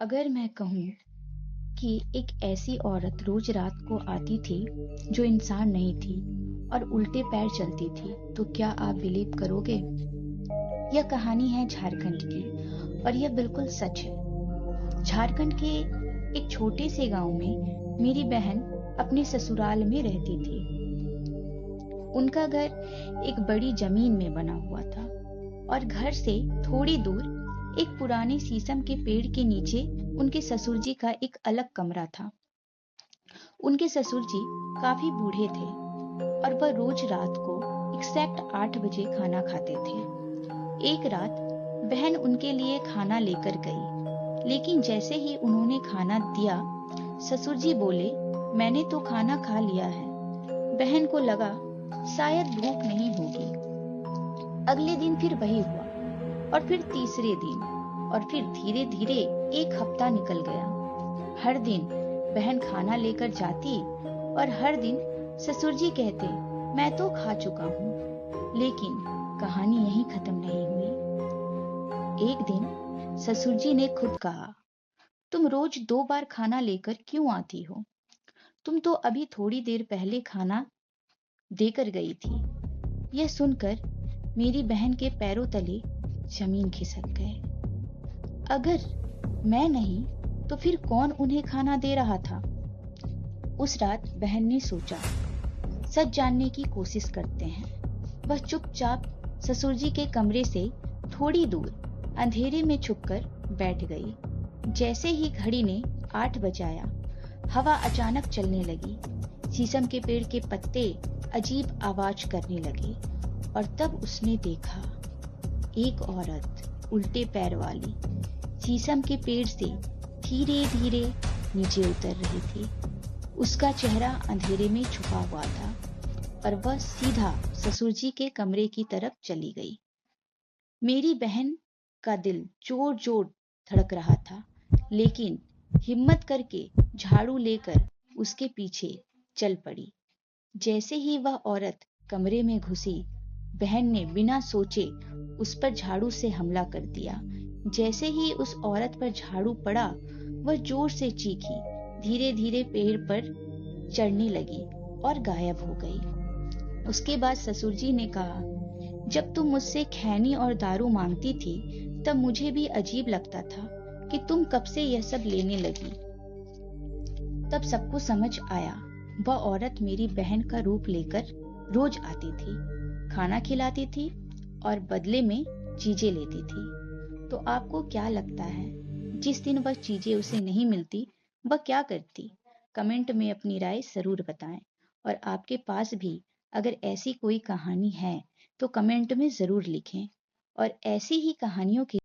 अगर मैं कहूँ कि एक ऐसी औरत रोज रात को आती थी जो इंसान नहीं थी और उल्टे पैर चलती थी, तो क्या आप बिलीव करोगे? यह कहानी है झारखंड की और यह बिल्कुल सच है। झारखंड के एक छोटे से गांव में मेरी बहन अपने ससुराल में रहती थी। उनका घर एक बड़ी जमीन में बना हुआ था और घर से थोड़ी दूर एक पुराने शीशम के पेड़ के नीचे उनके ससुर जी का एक अलग कमरा था। उनके ससुर जी काफी बूढ़े थे और वह रोज रात को एग्जैक्ट 8 बजे खाना खाते थे। एक रात बहन उनके लिए खाना लेकर गई, लेकिन जैसे ही उन्होंने खाना दिया, ससुर जी बोले, मैंने तो खाना खा लिया है। बहन को लगा शायद भूख नहीं होगी। अगले दिन फिर वही हुआ और फिर तीसरे दिन और फिर धीरे धीरे एक हफ्ता निकल गया। हर दिन बहन खाना लेकर जाती और हर दिन ससुर जी कहते, मैं तो खा चुका हूँ। लेकिन कहानी यहीं खत्म नहीं हुई। एक दिन ससुर जी ने खुद कहा, तुम रोज 2 बार खाना लेकर क्यों आती हो? तुम तो अभी थोड़ी देर पहले खाना देकर गई थी। यह सुनकर मेरी बहन के पैरों तले जमीन खिसक गए। अगर मैं नहीं तो फिर कौन उन्हें खाना दे रहा था? उस रात बहन ने सोचा, सच जानने की कोशिश करते हैं। वह चुपचाप ससुर जी के कमरे से थोड़ी दूर अंधेरे में छुपकर बैठ गई। जैसे ही घड़ी ने 8 बजाया, हवा अचानक चलने लगी। शीशम के पेड़ के पत्ते अजीब आवाज करने लगे और तब उसने देखा एक औरत उल्टे पैर वाली शीशम के पेड़ से धीरे धीरे नीचे उतर रही थी। उसका चेहरा अंधेरे में छुपा हुआ था और वह सीधा ससुर जी के कमरे की तरफ चली गई। मेरी बहन का दिल जोर जोर धड़क रहा था, लेकिन हिम्मत करके झाड़ू लेकर उसके पीछे चल पड़ी। जैसे ही वह औरत कमरे में घुसी, बहन ने बिना सोचे उस पर झाड़ू से हमला कर दिया। जैसे ही उस औरत पर झाड़ू पड़ा, वह जोर से चीखी, धीरे धीरे पेड़ पर चढ़ने लगी और गायब हो गई। उसके बाद ससुर जी ने कहा, जब तुम मुझसे खैनी और दारू मांगती थी, तब मुझे भी अजीब लगता था कि तुम कब से यह सब लेने लगी। तब सबको समझ आया, वह औरत मेरी बहन का रूप लेकर रोज आती थी, खाना खिलाती थी और बदले में चीजें लेती थी। तो आपको क्या लगता है, जिस दिन वह चीजें उसे नहीं मिलती, वह क्या करती? कमेंट में अपनी राय जरूर बताएं। और आपके पास भी अगर ऐसी कोई कहानी है तो कमेंट में जरूर लिखें। और ऐसी ही कहानियों के